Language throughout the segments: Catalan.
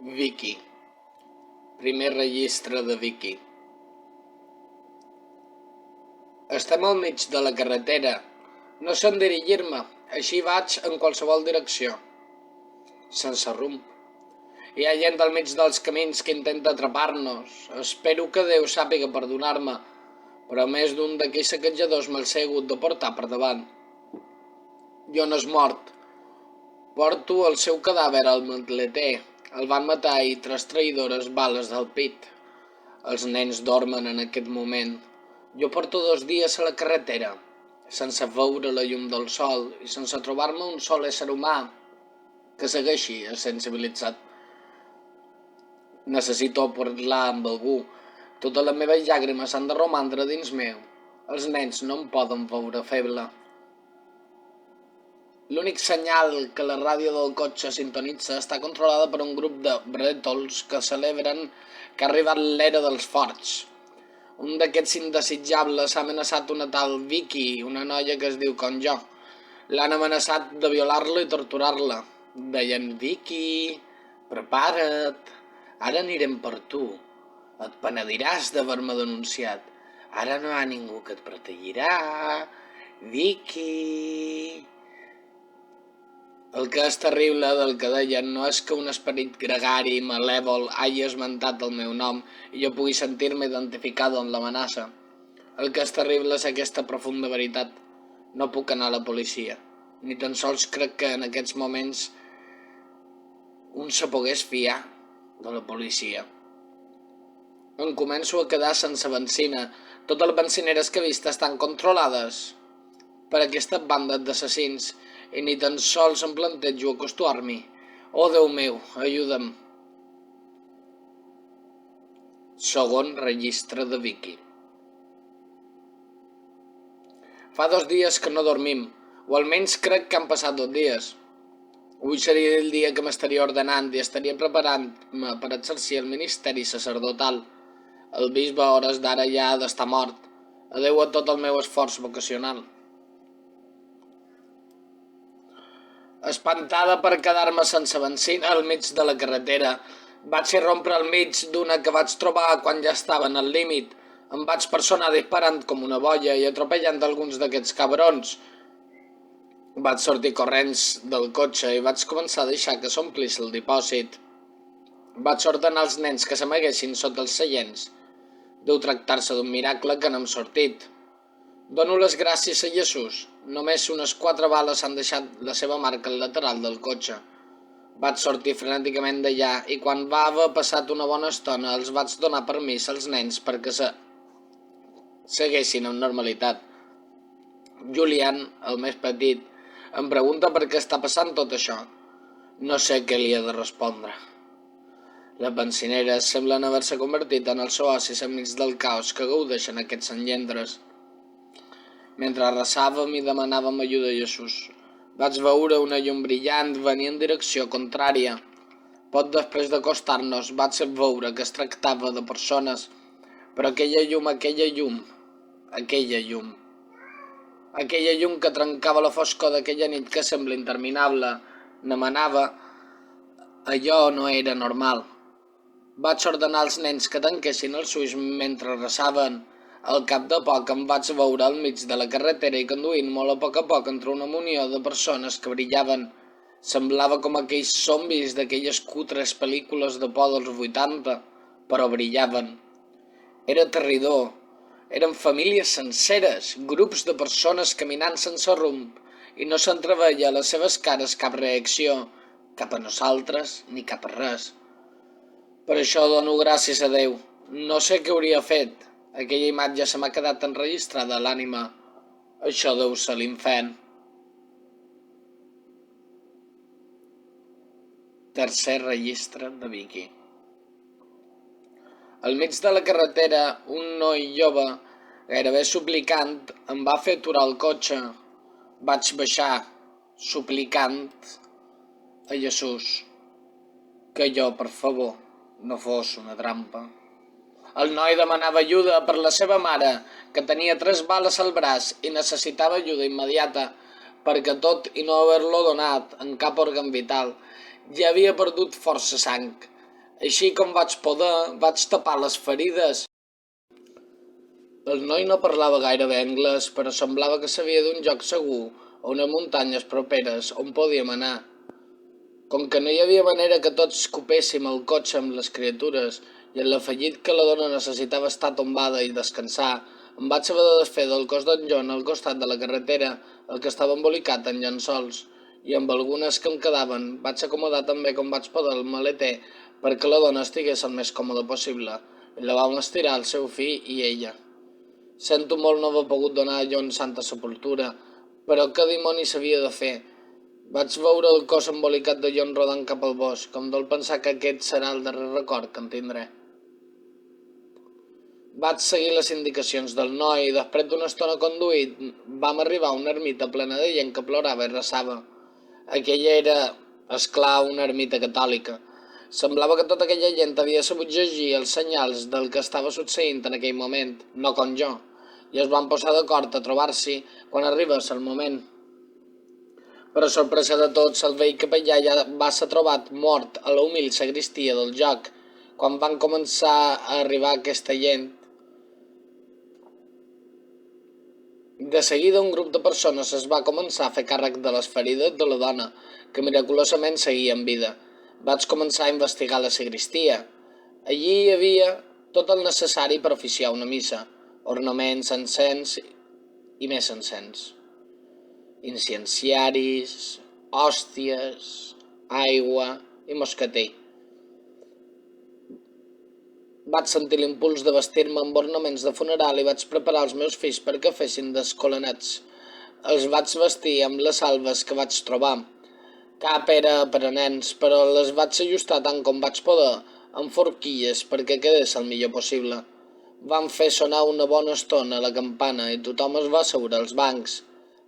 Vicky. Primer registre de Vicky. Estem al mig de la carretera. No sé on dirigir-me, així vaig en qualsevol direcció. Sense rumb. Hi ha gent al mig dels camins que intenta atrapar-nos. Espero que Déu sàpiga perdonar-me, però més d'un d'aquells saquejadors me'ls he hagut de portar per davant. Jo no és mort. Porto el seu cadàver al mantleter. El van matar i 3 traïdores bales del pit. Els nens dormen en aquest moment. Jo porto 2 dies a la carretera, sense veure la llum del sol i sense trobar-me un sol ésser humà que segueixi sensibilitzat. Necessito parlar amb algú. Totes les meves llàgrimes han de romandre dins meu. Els nens no em poden veure feble. L'únic senyal que la ràdio del cotxe sintonitza està controlada per un grup de brètols que celebren que ha arribat l'era dels forts. Un d'aquests indesitjables ha amenaçat una tal Vicky, una noia que es diu com jo. L'han amenaçat de violar-la i torturar-la. Deien: Vicky, prepara't, ara anirem per tu. Et penediràs d'haver-me denunciat. Ara no hi ha ningú que et protegirà. Vicky... El que és terrible del que deien no és que un esperit gregari i malèvol hagi esmentat el meu nom i jo pugui sentir-me identificada amb l'amenaça. El que és terrible és aquesta profunda veritat. No puc anar a la policia. Ni tan sols crec que en aquests moments un se pogués fiar de la policia. Em començo a quedar sense benzina. Totes les benzineres que he vist estan controlades per aquesta banda d'assassins i ni tan sols em plantejo acostumar-m'hi. Oh, Déu meu, ajuda'm. Segon registre de Vicky. Fa 2 dies que no dormim, o almenys crec que han passat 2 dies. Avui seria el dia que m'estaria ordenant i estaria preparant-me per exercir el ministeri sacerdotal. El bisbe a hores d'ara ja ha d'estar mort. Adeu a tot el meu esforç vocacional. Espantada per quedar-me sense benzina al mig de la carretera, vaig irrompre al mig d'una que vaig trobar quan ja estaven al límit. Em vaig personar disparant com una boia i atropellant alguns d'aquests cabrons. Vaig sortir corrents del cotxe i vaig començar a deixar que s'omplís el dipòsit. Vaig ordenar als nens que s'amaguessin sota els seients. Deu tractar-se d'un miracle que no hem sortit. Dono les gràcies a Jesús. Només unes 4 bales han deixat la seva marca al lateral del cotxe. Vaig sortir frenèticament d'allà i quan va haver passat una bona estona els vaig donar permís als nens perquè seguessin amb normalitat. Julian, el més petit, em pregunta per què està passant tot això. No sé què li he de respondre. Les benzineres semblen haver-se convertit en els oasis enmig del caos que gaudeixen aquests engendres. Mentre resàvem i demanàvem ajuda a Jesús, vaig veure una llum brillant venir en direcció contrària. Poc després d'acostar-nos vaig veure que es tractava de persones, però aquella llum que trencava la foscor d'aquella nit que sembla interminable, n'emanava. Allò no era normal. Vaig ordenar als nens que tanquessin els ulls mentre resaven. Al cap de poc em vaig veure al mig de la carretera i conduint molt a poc entre una munió de persones que brillaven. Semblava com aquells zombis d'aquelles cutres pel·lícules de por dels 80, però brillaven. Era aterridor. Eren famílies senceres, grups de persones caminant sense rumb, i no s'entreveia a les seves cares cap reacció, cap a nosaltres ni cap a res. Per això dono gràcies a Déu. No sé què hauria fet. Aquella imatge se m'ha quedat enregistrada a l'ànima. Això deu ser l'infern. Tercer registre de Vicky. Al mig de la carretera, un noi jove, gairebé suplicant, em va fer aturar el cotxe. Vaig baixar, suplicant a Jesús que jo, per favor, no fos una trampa. El noi demanava ajuda per la seva mare, que tenia 3 bales al braç i necessitava ajuda immediata, perquè tot i no haver-lo donat en cap òrgan vital, ja havia perdut força sang. Així com vaig poder, vaig tapar les ferides. El noi no parlava gaire bé anglès, però semblava que sabia d'un lloc segur a unes muntanyes properes on podíem anar. Com que no hi havia manera que tots copéssim el cotxe amb les criatures i en l'afegit que la dona necessitava estar tombada i descansar, em vaig haver de desfer del cos d'en John al costat de la carretera, el que estava embolicat en llençols, i amb algunes que em quedaven vaig acomodar també com vaig poder el maleter perquè la dona estigués el més còmode possible, i la vam estirar al seu fill i ella. Sento molt no haver pogut donar a John santa sepultura, però què dimoni s'havia de fer? Vaig veure el cos embolicat de John rodant cap al bosc, com dol pensar que aquest serà el darrer record que en tindré. Vaig seguir les indicacions del noi i després d'una estona conduït vam arribar a una ermita plena de gent que plorava i resava. Aquella era, és clar, una ermita catòlica. Semblava que tota aquella gent havia sabut llegir els senyals del que estava succeint en aquell moment, no com jo, i es van posar d'acord a trobar-s'hi quan arribés el moment. Per a sorpresa de tots, el vell capellà ja va ser trobat mort a la humil sagristia del lloc, quan van començar a arribar aquesta gent. De seguida un grup de persones es va començar a fer càrrec de les ferides de la dona, que miraculosament seguia en vida. Vaig començar a investigar la sagristia. Allí hi havia tot el necessari per oficiar una missa, ornaments, encens i més encens. Incienciaris, hòsties, aigua i moscatell. Vaig sentir l'impuls de vestir-me amb ornaments de funeral i vaig preparar els meus fills perquè fessin d'escolanets. Els vaig vestir amb les salves que vaig trobar. Cap era per a nens, però les vaig ajustar tant com vaig poder, amb forquilles perquè quedés el millor possible. Vam fer sonar una bona estona la campana i tothom es va asseure als bancs.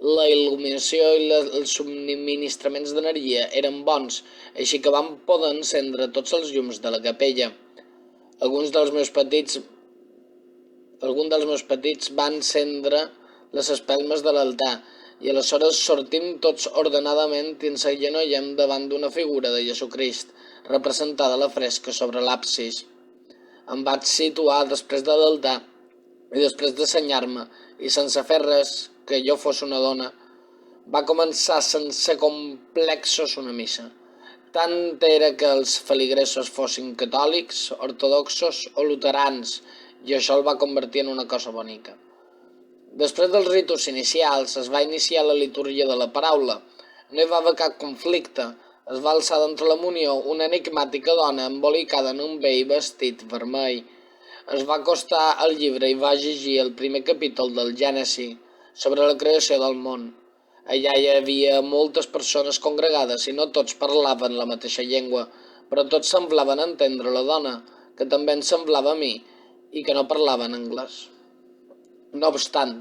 La il·luminació i els subministraments d'energia eren bons, així que vam poder encendre tots els llums de la capella. Alguns dels meus petits van encendre les espelmes de l'altar i aleshores sortim tots ordenadament i ens agenollem davant d'una figura de Jesucrist, representada a la fresca sobre l'absis. Em vaig situar després de l'altar i després d'assenyar-me, i sense fer res, que jo fos una dona, va començar sense complexos una missa. Tant era que els feligresos fossin catòlics, ortodoxos o luterans, i això el va convertir en una cosa bonica. Després dels ritus inicials es va iniciar la litúrgia de la paraula. No hi va haver cap conflicte. Es va alçar d'entre la munió una enigmàtica dona embolicada en un vell vestit vermell. Es va acostar al llibre i va llegir el primer capítol del Gènesi, sobre la creació del món. Allà hi havia moltes persones congregades i no tots parlaven la mateixa llengua, però tots semblaven entendre la dona, que també em semblava a mi, i que no parlava en anglès. No obstant,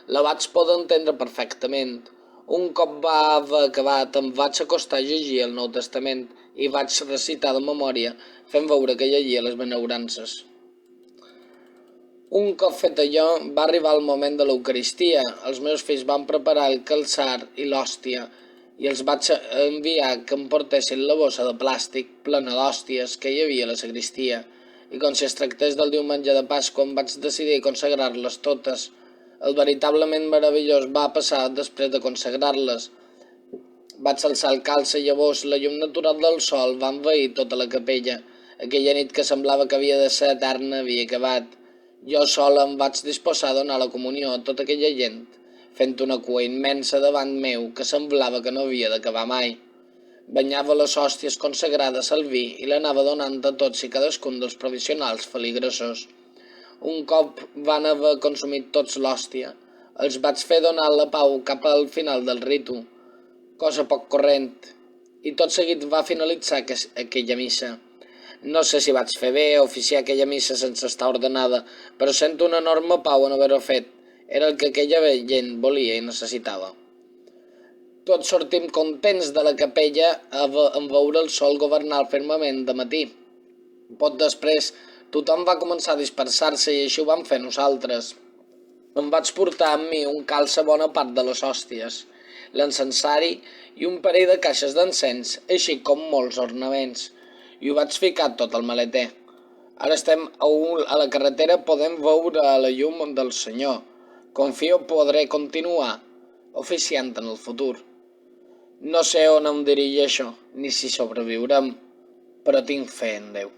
la vaig poder entendre perfectament. Un cop va haver acabat em vaig acostar a llegir el Nou Testament i vaig recitar de memòria, fent veure que llegia les benaurances. Un cop fet allò, va arribar el moment de l'Eucaristia. Els meus fills van preparar el calçar i l'hòstia i els vaig enviar que em portessin la bossa de plàstic plena d'hòsties que hi havia a la sagristia, i com si es tractés del diumenge de Pasqua em vaig decidir consagrar-les totes. El veritablement meravellós va passar després de consagrar-les. Vaig alçar el calce i llavors la llum natural del sol va envair tota la capella. Aquella nit que semblava que havia de ser eterna havia acabat. Jo sola em vaig disposar a donar la comunió a tota aquella gent, fent una cua immensa davant meu que semblava que no havia d'acabar mai. Banyava les hòsties consagrades al vi i l'anava donant a tots i cadascun dels provisionals feligresos. Un cop van haver consumit tots l'hòstia, els vaig fer donar la pau cap al final del ritu, cosa poc corrent, i tot seguit va finalitzar aquella missa. No sé si vaig fer bé oficiar aquella missa sense estar ordenada, però sento una enorme pau en haver-ho fet. Era el que aquella gent volia i necessitava. Tots sortim contents de la capella en veure el sol governar el firmament de matí. Poc després, tothom va començar a dispersar-se i així ho vam fer nosaltres. Em vaig portar amb mi un calce bona part de les hòsties, l'encensari i un parell de caixes d'encens, així com molts ornaments. i ho vaig ficar tot al maleter. Ara estem a la carretera, podem veure la llum del Senyor. Confio podré continuar oficiant en el futur. No sé on em dirigeixo, ni si sobreviurem, però tinc fe en Déu.